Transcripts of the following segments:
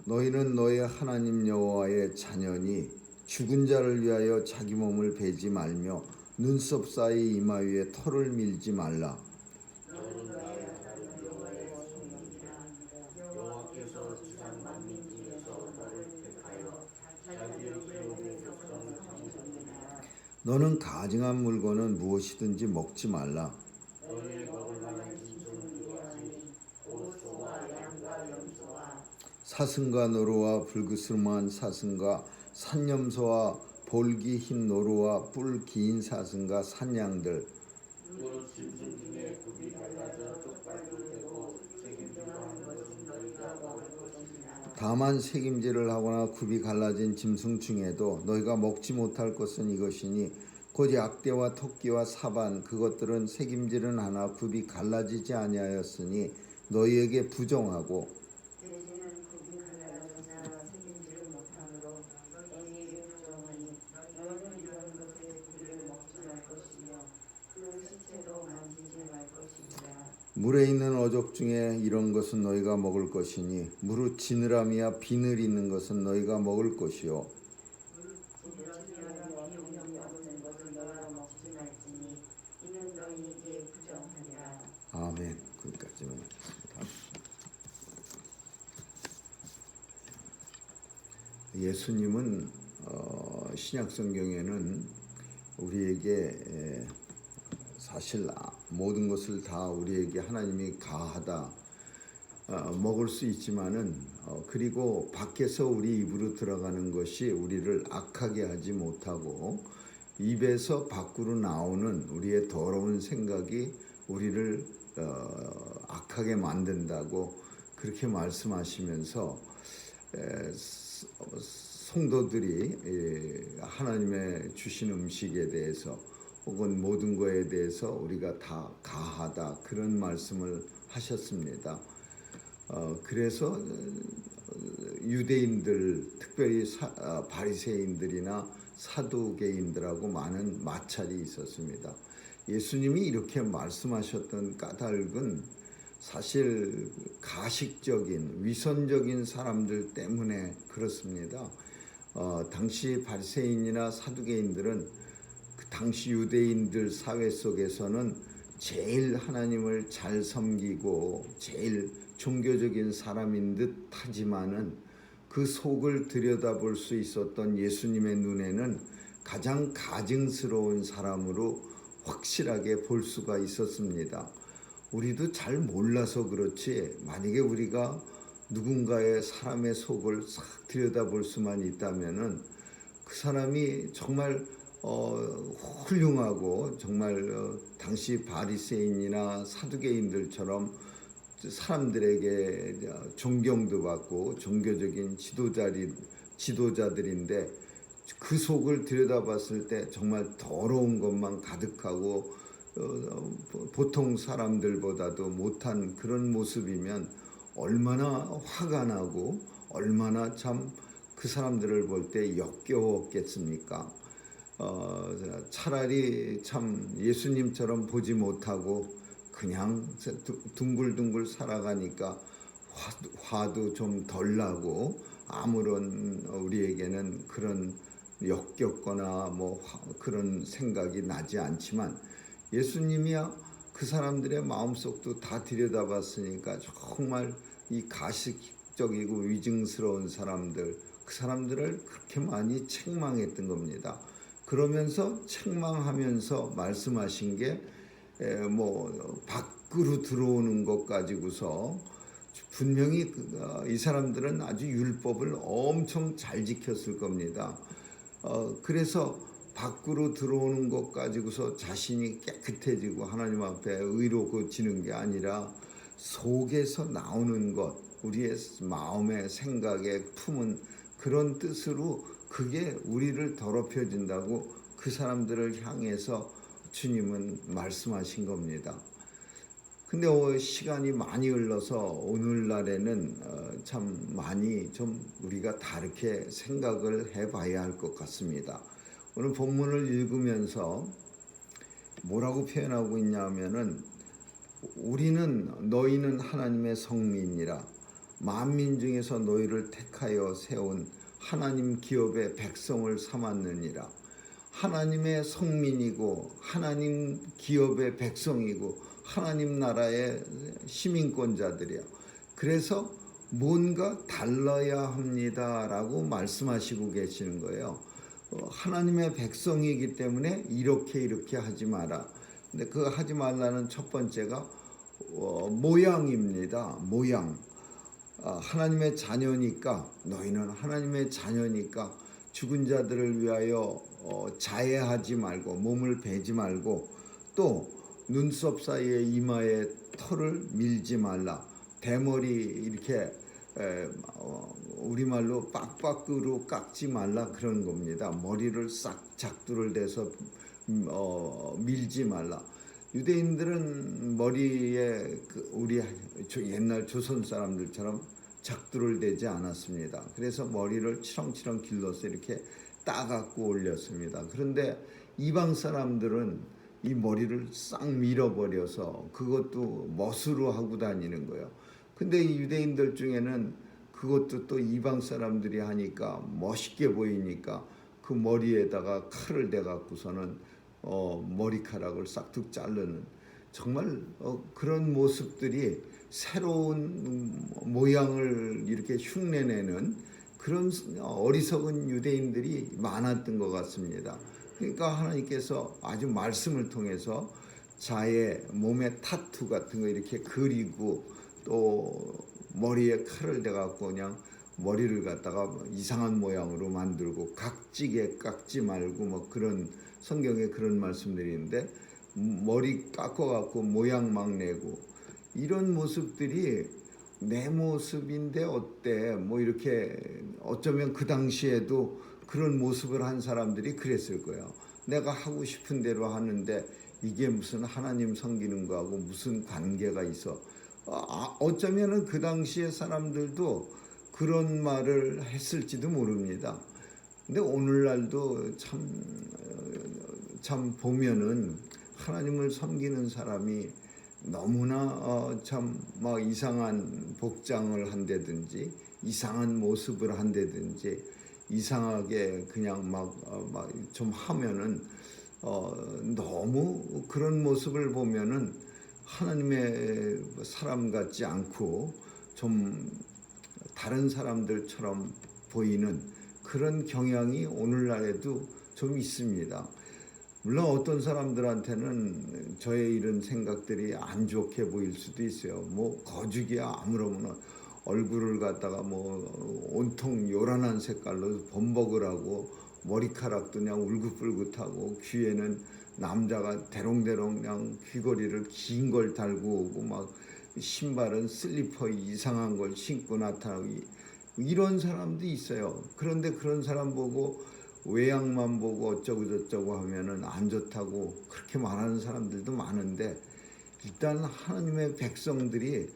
너희는 너희 하나님 여호와의 자녀니 죽은 자를 위하여 자기 몸을 베지 말며 눈썹 사이 이마 위에 털을 밀지 말라. 너는 너의 하나님 여호와의 성령이라. 여호와께서 지상 만민 중에서 너를 택하여 자기의 기업의 백성을 삼으셨느니라. 너는 가증한 물건은 무엇이든지 먹지 말라. 너의 먹을 만한 짐승은 이러하니 곧 소와 양과 염소와 사슴과 노루와 불그스름한 사슴과 산염소와 볼기 흰 노루와 뿔 긴 사슴과 산양들. 무릇 짐승 중에 굽이 갈라져 족발도 되고 책임지려 하는 것은 너희가 먹을 것이니라. 다만 색임질을 하거나 굽이 갈라진 짐승 중에도 너희가 먹지 못할 것은 이것이니 곧 약대와 토끼와 사반, 그것들은 색임질은 하나 굽이 갈라지지 아니하였으니 너희에게 부정하고, 대신은 굽이 갈라진 자가 책임지를 못함으로 너희에게 부정하니 너희는 이런 것의 굽이를 먹지 말 것이며 그 시체도 만지지 말 것이니라. 물에 있는 어족 중에 이런 것은 너희가 먹을 것이니 무릇 지느러미와 비늘 있는 것은 너희가 먹을 것이요 지느러미와 비용령 없는 것을 너희가 먹지 말지니 이는 너희에게 부정하니라. 아멘. 거기까지만 하겠습니다. 예수님은 신약 성경에는 우리에게 사실 모든 것을 다 우리에게 하나님이 가하다 먹을 수 있지만은 그리고 밖에서 우리 입으로 들어가는 것이 우리를 악하게 하지 못하고 입에서 밖으로 나오는 우리의 더러운 생각이 우리를 악하게 만든다고 그렇게 말씀하시면서 성도들이 하나님의 주신 음식에 대해서 혹은 모든 것에 대해서 우리가 다 가하다 그런 말씀을 하셨습니다. 그래서 유대인들 특별히 바리새인들이나 사두개인들하고 많은 마찰이 있었습니다. 예수님이 이렇게 말씀하셨던 까닭은 사실 가식적인 위선적인 사람들 때문에 그렇습니다. 당시 바리새인이나 사두개인들은 그 당시 유대인들 사회 속에서는 제일 하나님을 잘 섬기고 제일 종교적인 사람인 듯 하지만은 그 속을 들여다볼 수 있었던 예수님의 눈에는 가장 가증스러운 사람으로 확실하게 볼 수가 있었습니다. 우리도 잘 몰라서 그렇지 만약에 우리가 누군가의 사람의 속을 싹 들여다볼 수만 있다면은 그 사람이 정말 훌륭하고 정말 당시 바리새인이나 사두개인들처럼 사람들에게 존경도 받고 종교적인 지도자들인데 그 속을 들여다봤을 때 정말 더러운 것만 가득하고 보통 사람들보다도 못한 그런 모습이면 얼마나 화가 나고 얼마나 참 그 사람들을 볼 때 역겨웠겠습니까? 차라리 참 예수님처럼 보지 못하고 그냥 둥글둥글 살아가니까 화도 좀 덜 나고 아무런 우리에게는 그런 역겹거나 뭐 그런 생각이 나지 않지만 예수님이야 그 사람들의 마음속도 다 들여다봤으니까 정말 이 가식적이고 위증스러운 사람들 그 사람들을 그렇게 많이 책망했던 겁니다. 그러면서 책망하면서 말씀하신 게 뭐 밖으로 들어오는 것 가지고서 분명히 이 사람들은 아주 율법을 엄청 잘 지켰을 겁니다. 그래서 밖으로 들어오는 것 가지고서 자신이 깨끗해지고 하나님 앞에 의로워지는 게 아니라 속에서 나오는 것, 우리의 마음의 생각에 품은 그런 뜻으로 그게 우리를 더럽혀진다고 그 사람들을 향해서 주님은 말씀하신 겁니다. 근데 시간이 많이 흘러서 오늘날에는 참 많이 좀 우리가 다르게 생각을 해봐야 할 것 같습니다. 오늘 본문을 읽으면서 뭐라고 표현하고 있냐면은 우리는 너희는 하나님의 성민이라 만민 중에서 너희를 택하여 세운 하나님 기업의 백성을 삼았느니라. 하나님의 성민이고 하나님 기업의 백성이고 하나님 나라의 시민권자들이야. 그래서 뭔가 달라야 합니다라고 말씀하시고 계시는 거예요. 하나님의 백성이기 때문에 이렇게 하지 마라. 근데 그 하지 말라는 첫 번째가 모양입니다. 모양. 하나님의 자녀니까, 너희는 하나님의 자녀니까 죽은 자들을 위하여 자해하지 말고 몸을 베지 말고, 또 눈썹 사이에 이마에 털을 밀지 말라. 대머리 이렇게 우리말로 빡빡으로 깎지 말라 그런 겁니다. 머리를 싹 작두를 대서 밀지 말라. 유대인들은 머리에 우리 옛날 조선 사람들처럼 작두를 대지 않았습니다. 그래서 머리를 치렁치렁 길러서 이렇게 따갖고 올렸습니다. 그런데 이방 사람들은 이 머리를 싹 밀어버려서 그것도 멋으로 하고 다니는 거예요. 근데 이 유대인들 중에는 그것도 또 이방 사람들이 하니까 멋있게 보이니까 그 머리에다가 칼을 대갖고서는 머리카락을 싹둑 자르는, 정말 그런 모습들이 새로운 모양을 이렇게 흉내내는 그런 어리석은 유대인들이 많았던 것 같습니다. 그러니까 하나님께서 아주 말씀을 통해서 자의 몸에 타투 같은 거 이렇게 그리고 또 머리에 칼을 대갖고 그냥 머리를 갖다가 이상한 모양으로 만들고 각지게 깎지 말고 뭐 그런 성경에 그런 말씀들이 있는데, 머리 깎아갖고 모양 막 내고 이런 모습들이 내 모습인데 어때? 뭐 이렇게 어쩌면 그 당시에도 그런 모습을 한 사람들이 그랬을 거예요. 내가 하고 싶은 대로 하는데 이게 무슨 하나님 섬기는 거하고 무슨 관계가 있어? 어쩌면은 그 당시의 사람들도 그런 말을 했을지도 모릅니다. 근데 오늘날도 참 보면은 하나님을 섬기는 사람이 너무나 참 막 이상한 복장을 한다든지 이상한 모습을 한다든지 이상하게 그냥 막 좀 하면은 너무 그런 모습을 보면은 하나님의 사람 같지 않고 좀 다른 사람들처럼 보이는 그런 경향이 오늘날에도 좀 있습니다. 물론 어떤 사람들한테는 저의 이런 생각들이 안 좋게 보일 수도 있어요. 뭐 거죽이야 아무렇거나 얼굴을 갖다가 뭐 온통 요란한 색깔로 범벅을 하고 머리카락도 그냥 울긋불긋하고 귀에는 남자가 대롱대롱 그냥 귀걸이를 긴 걸 달고 오고 막 신발은 슬리퍼 이상한 걸 신고 나타나고 이런 사람도 있어요. 그런데 그런 사람 보고 외양만 보고 어쩌고 저쩌고 하면은 안 좋다고 그렇게 말하는 사람들도 많은데, 일단 하나님의 백성들이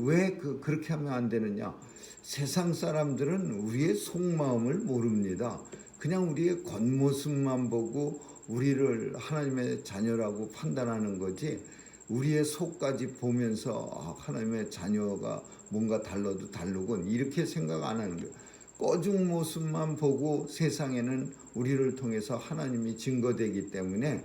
왜 그렇게 하면 안 되느냐? 세상 사람들은 우리의 속마음을 모릅니다. 그냥 우리의 겉모습만 보고 우리를 하나님의 자녀라고 판단하는 거지, 우리의 속까지 보면서 하나님의 자녀가 뭔가 달라도 다르군 이렇게 생각 안 하는 거예요. 꺼죽 모습만 보고 세상에는 우리를 통해서 하나님이 증거되기 때문에,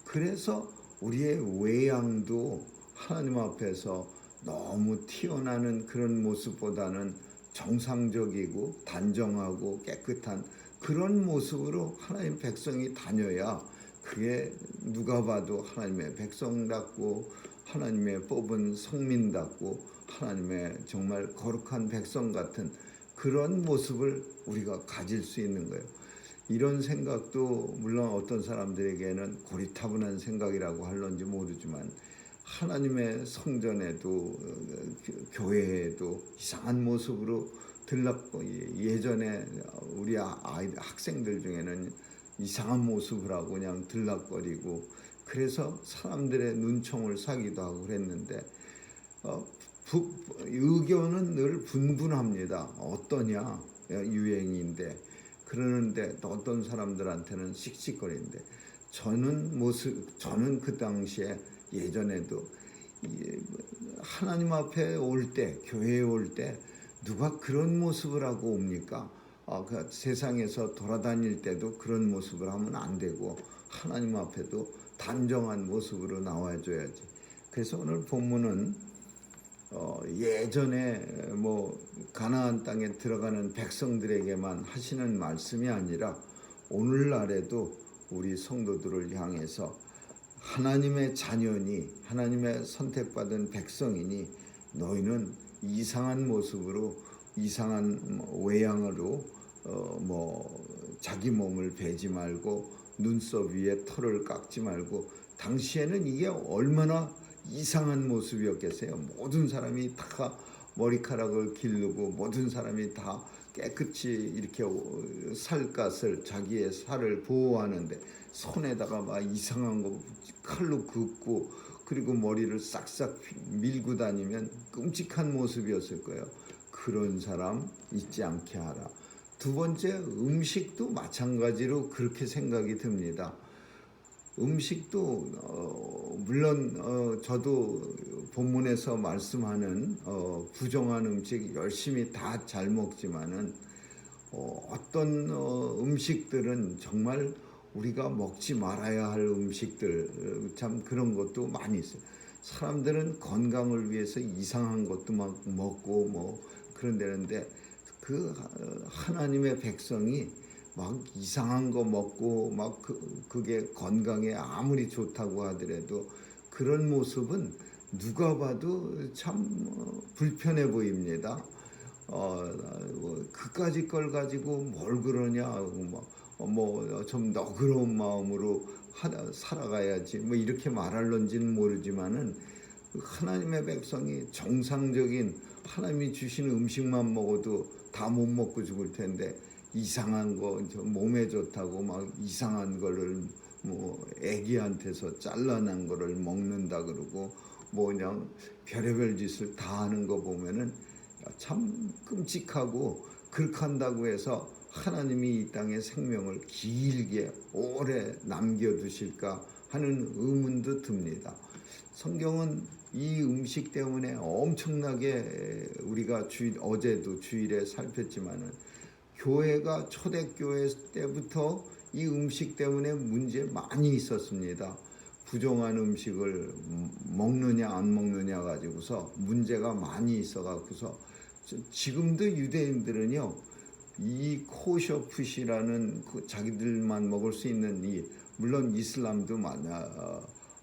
그래서 우리의 외양도 하나님 앞에서 너무 튀어나는 그런 모습보다는 정상적이고 단정하고 깨끗한 그런 모습으로 하나님 백성이 다녀야 그게 누가 봐도 하나님의 백성답고 하나님의 뽑은 성민답고 하나님의 정말 거룩한 백성 같은 그런 모습을 우리가 가질 수 있는 거예요. 이런 생각도 물론 어떤 사람들에게는 고리타분한 생각이라고 할런지 모르지만, 하나님의 성전에도 교회에도 이상한 모습으로 들락고, 예전에 우리 학생들 중에는 이상한 모습을 하고 그냥 들락거리고 그래서 사람들의 눈총을 사기도 하고 그랬는데, 의견은 늘 분분합니다. 어떠냐 유행인데, 그러는데 또 어떤 사람들한테는 씩씩거리는데, 저는 그 당시에 예전에도 하나님 앞에 올 때, 교회에 올 때 누가 그런 모습을 하고 옵니까? 그 세상에서 돌아다닐 때도 그런 모습을 하면 안 되고 하나님 앞에도 단정한 모습으로 나와줘야지. 그래서 오늘 본문은 예전에 가나안 땅에 들어가는 백성들에게만 하시는 말씀이 아니라 오늘날에도 우리 성도들을 향해서 하나님의 자녀니 하나님의 선택받은 백성이니 너희는 이상한 모습으로 이상한 외양으로 자기 몸을 베지 말고 눈썹 위에 털을 깎지 말고 당시에는 이게 얼마나 이상한 모습이었겠어요. 모든 사람이 다 머리카락을 기르고 모든 사람이 다 깨끗이 이렇게 살갗을 자기의 살을 보호하는데 손에다가 막 이상한 거 칼로 긋고 그리고 머리를 싹싹 밀고 다니면 끔찍한 모습이었을 거예요. 그런 사람 있지 않게 하라. 두 번째, 음식도 마찬가지로 그렇게 생각이 듭니다. 음식도 물론 저도 본문에서 말씀하는 부정한 음식 열심히 다 잘 먹지만은 어떤 음식들은 정말 우리가 먹지 말아야 할 음식들 참 그런 것도 많이 있어요. 사람들은 건강을 위해서 이상한 것도 막 먹고 그런다는데 그 하나님의 백성이 막 이상한 거 먹고 막 그게 건강에 아무리 좋다고 하더라도 그런 모습은 누가 봐도 참 불편해 보입니다. 그까짓 걸 가지고 뭘 그러냐, 좀 너그러운 마음으로 살아가야지, 이렇게 말할런지는 모르지만은 하나님의 백성이 정상적인 하나님이 주시는 음식만 먹어도 다 못 먹고 죽을 텐데 이상한 거 몸에 좋다고 막 이상한 거를 애기한테서 잘라낸 거를 먹는다 그러고 그냥 별의별 짓을 다 하는 거 보면은 참 끔찍하고 그렇게 한다고 해서 하나님이 이 땅에 생명을 길게 오래 남겨두실까 하는 의문도 듭니다. 성경은 이 음식 때문에 엄청나게 우리가 어제도 주일에 살폈지만은 교회가 초대교회 때부터 이 음식 때문에 문제 많이 있었습니다. 부정한 음식을 먹느냐 안 먹느냐 가지고서 문제가 많이 있어 갖고서 지금도 유대인들은요 이 코셔풋이라는 자기들만 먹을 수 있는 물론 이슬람도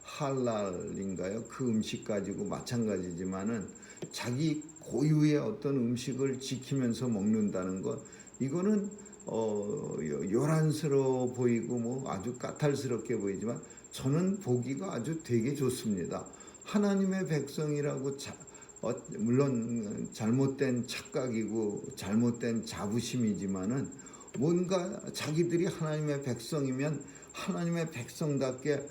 할랄인가요? 그 음식 가지고 마찬가지지만은 자기 고유의 어떤 음식을 지키면서 먹는다는 것 이거는 요란스러워 보이고 아주 까탈스럽게 보이지만 저는 보기가 아주 되게 좋습니다. 하나님의 백성이라고 물론 잘못된 착각이고 잘못된 자부심이지만은 뭔가 자기들이 하나님의 백성이면 하나님의 백성답게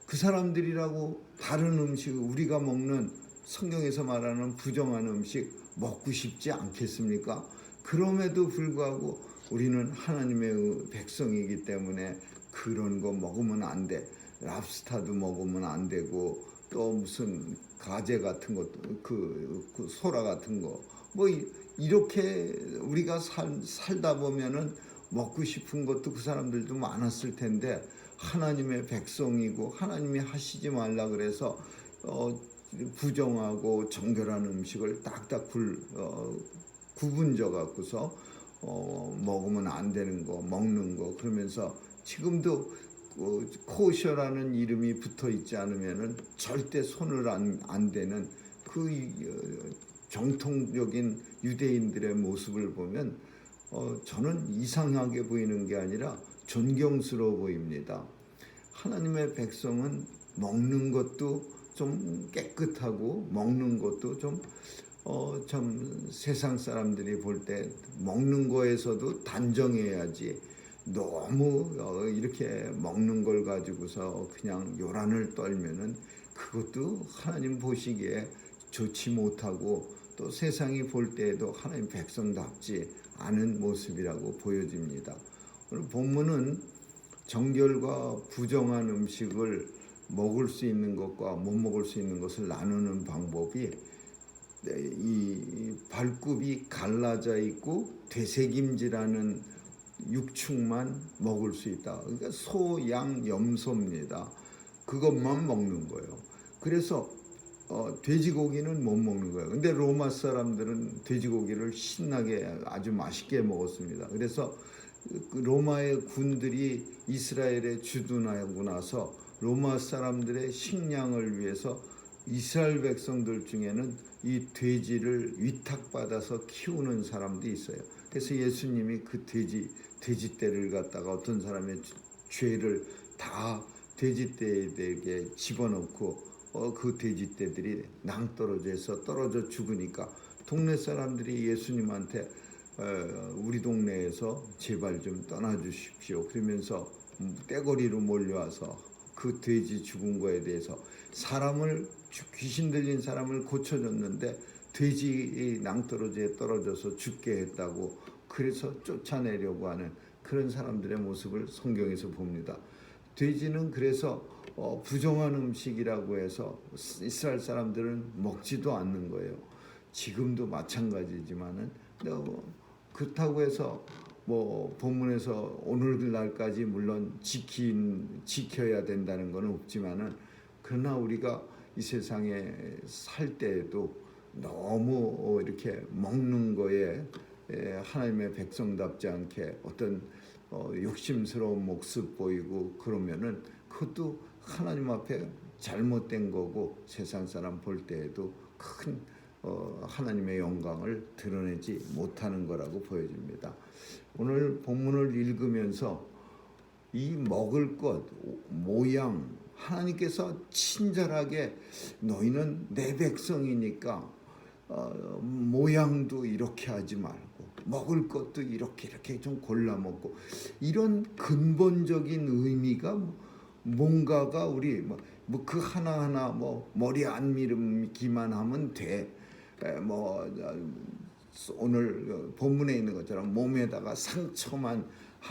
그 사람들이라고 다른 음식 우리가 먹는 성경에서 말하는 부정한 음식 먹고 싶지 않겠습니까? 그럼에도 불구하고 우리는 하나님의 백성이기 때문에 그런 거 먹으면 안 돼. 랍스타도 먹으면 안 되고 또 무슨 가재 같은 것도 그 소라 같은 거 이렇게 우리가 살다 보면은 먹고 싶은 것도 그 사람들도 많았을 텐데 하나님의 백성이고 하나님이 하시지 말라 그래서 부정하고 정결한 음식을 딱딱 구분져 갖고서 먹으면 안 되는 거 먹는 거 그러면서 지금도 코셔라는 이름이 붙어 있지 않으면은 절대 손을 안 대는 그 정통적인 유대인들의 모습을 보면 저는 이상하게 보이는 게 아니라 존경스러워 보입니다. 하나님의 백성은 먹는 것도 좀 깨끗하고 먹는 것도 좀 세상 사람들이 볼 때 먹는 거에서도 단정해야지 너무 이렇게 먹는 걸 가지고서 그냥 요란을 떨면은 그것도 하나님 보시기에 좋지 못하고 또 세상이 볼 때에도 하나님 백성답지 않은 모습이라고 보여집니다. 오늘 본문은 정결과 부정한 음식을 먹을 수 있는 것과 못 먹을 수 있는 것을 나누는 방법이 이 발굽이 갈라져 있고 되새김질하는 육축만 먹을 수 있다. 그러니까 소, 양, 염소입니다. 그것만 먹는 거예요. 그래서 돼지고기는 못 먹는 거예요. 근데 로마 사람들은 돼지고기를 신나게 아주 맛있게 먹었습니다. 그래서 로마의 군들이 이스라엘에 주둔하고 나서 로마 사람들의 식량을 위해서 이스라엘 백성들 중에는 이 돼지를 위탁받아서 키우는 사람도 있어요. 그래서 예수님이 그 돼지떼를 갖다가 어떤 사람의 죄를 다 돼지떼에게 집어넣고 그 돼지떼들이 낭떠러지에서 떨어져 죽으니까 동네 사람들이 예수님한테 우리 동네에서 제발 좀 떠나주십시오. 그러면서 떼거리로 몰려와서 그 돼지 죽은 거에 대해서 귀신 들린 사람을 고쳐줬는데 돼지 낭떠러지에 떨어져서 죽게 했다고 그래서 쫓아내려고 하는 그런 사람들의 모습을 성경에서 봅니다. 돼지는 그래서 부정한 음식이라고 해서 이스라엘 사람들은 먹지도 않는 거예요. 지금도 마찬가지지만은 그렇다고 해서 본문에서 오늘날까지 물론 지켜야 된다는 건 없지만은 그러나 우리가 이 세상에 살 때에도 너무 이렇게 먹는 거에 하나님의 백성답지 않게 어떤 욕심스러운 모습 보이고 그러면은 그것도 하나님 앞에 잘못된 거고 세상 사람 볼 때에도 큰 하나님의 영광을 드러내지 못하는 거라고 보여집니다. 오늘 본문을 읽으면서 이 먹을 것, 모양 하나님께서 친절하게 너희는 내 백성이니까 모양도 이렇게 하지 말고 먹을 것도 이렇게 좀 골라 먹고 이런 근본적인 의미가 뭔가가 우리 그 하나하나 머리 안 밀기만 하면 돼. 오늘 본문에 있는 것처럼 몸에다가 상처만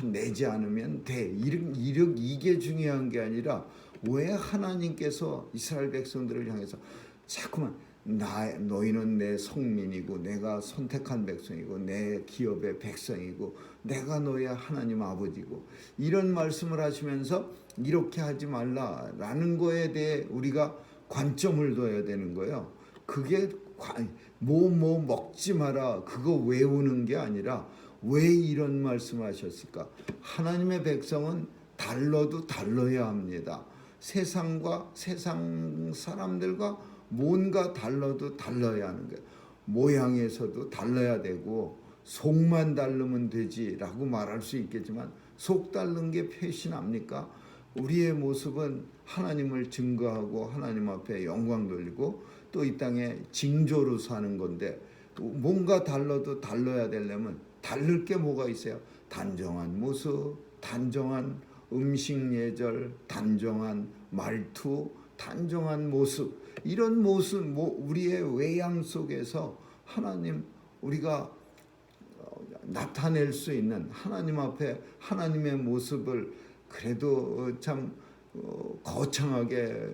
내지 않으면 돼. 이게 중요한 게 아니라 왜 하나님께서 이스라엘 백성들을 향해서 자꾸만 너희는 내 성민이고 내가 선택한 백성이고 내 기업의 백성이고 내가 너의 하나님 아버지고 이런 말씀을 하시면서 이렇게 하지 말라라는 거에 대해 우리가 관점을 둬야 되는 거예요. 그게 먹지 마라 그거 외우는 게 아니라 왜 이런 말씀하셨을까? 하나님의 백성은 달라도 달라야 합니다. 세상 사람들과 뭔가 달라도 달라야 하는 거예요. 모양에서도 달라야 되고 속만 다르면 되지라고 말할 수 있겠지만 속 다른 게 배신합니까? 우리의 모습은 하나님을 증거하고 하나님 앞에 영광 돌리고 또 이 땅에 징조로 사는 건데 뭔가 달라도 달라야 되려면 다를 게 뭐가 있어요? 단정한 모습, 단정한 음식 예절, 단정한 말투, 단정한 모습 이런 모습 우리의 외양 속에서 하나님 우리가 나타낼 수 있는 하나님 앞에 하나님의 모습을 그래도 참 거창하게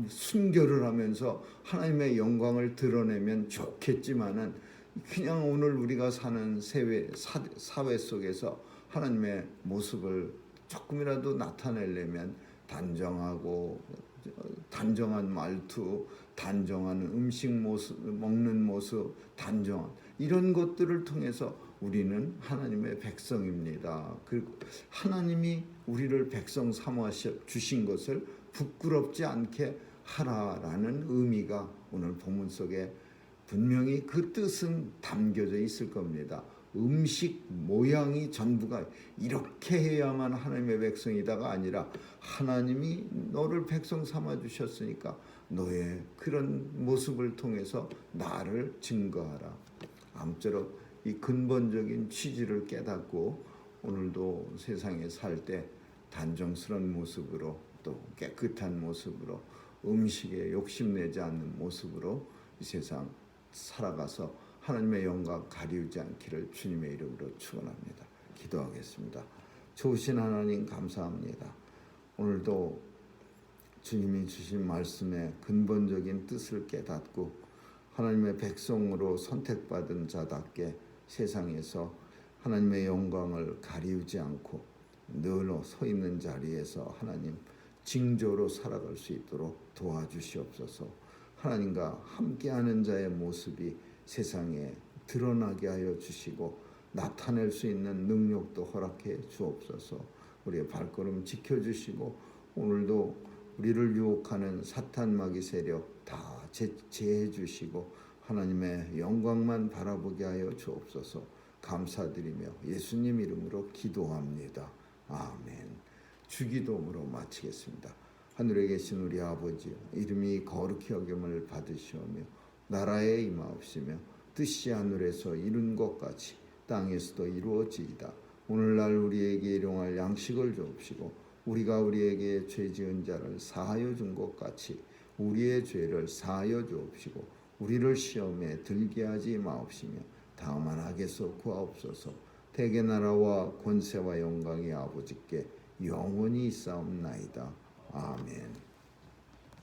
순교를 하면서 하나님의 영광을 드러내면 좋겠지만은 그냥 오늘 우리가 사는 사회 속에서 하나님의 모습을 조금이라도 나타내려면 단정하고 단정한 말투, 단정한 음식 모습, 먹는 모습, 단정한 이런 것들을 통해서 우리는 하나님의 백성입니다. 그리고 하나님이 우리를 백성 삼아 주신 것을 부끄럽지 않게 하라라는 의미가 오늘 본문 속에 분명히 그 뜻은 담겨져 있을 겁니다. 음식 모양이 전부가 이렇게 해야만 하나님의 백성이다가 아니라 하나님이 너를 백성 삼아 주셨으니까 너의 그런 모습을 통해서 나를 증거하라. 아무쪼록 이 근본적인 취지를 깨닫고 오늘도 세상에 살 때 단정스러운 모습으로 또 깨끗한 모습으로 음식에 욕심내지 않는 모습으로 이 세상 살아가서 하나님의 영광 가리우지 않기를 주님의 이름으로 축원합니다. 기도하겠습니다. 좋으신 하나님 감사합니다. 오늘도 주님이 주신 말씀의 근본적인 뜻을 깨닫고 하나님의 백성으로 선택받은 자답게 세상에서 하나님의 영광을 가리우지 않고 늘 서 있는 자리에서 하나님 징조로 살아갈 수 있도록 도와주시옵소서. 하나님과 함께하는 자의 모습이 세상에 드러나게 하여 주시고 나타낼 수 있는 능력도 허락해 주옵소서. 우리의 발걸음 지켜주시고 오늘도 우리를 유혹하는 사탄 마귀 세력 다 제해 주시고 하나님의 영광만 바라보게 하여 주옵소서. 감사드리며 예수님 이름으로 기도합니다. 아멘. 주기도문으로 마치겠습니다. 하늘에 계신 우리 아버지여, 이름이 거룩히 여김을 받으시오며 나라에 임하옵시며 뜻이 하늘에서 이룬 것 같이 땅에서도 이루어지이다. 오늘날 우리에게 일용할 양식을 주옵시고 우리가 우리에게 죄 지은 자를 사하여 준 것 같이 우리의 죄를 사하여 주옵시고 우리를 시험에 들게 하지 마옵시며 다만 악에서 구하옵소서. 대개 나라와 권세와 영광이 아버지께 영원히 있사옵나이다. 아멘.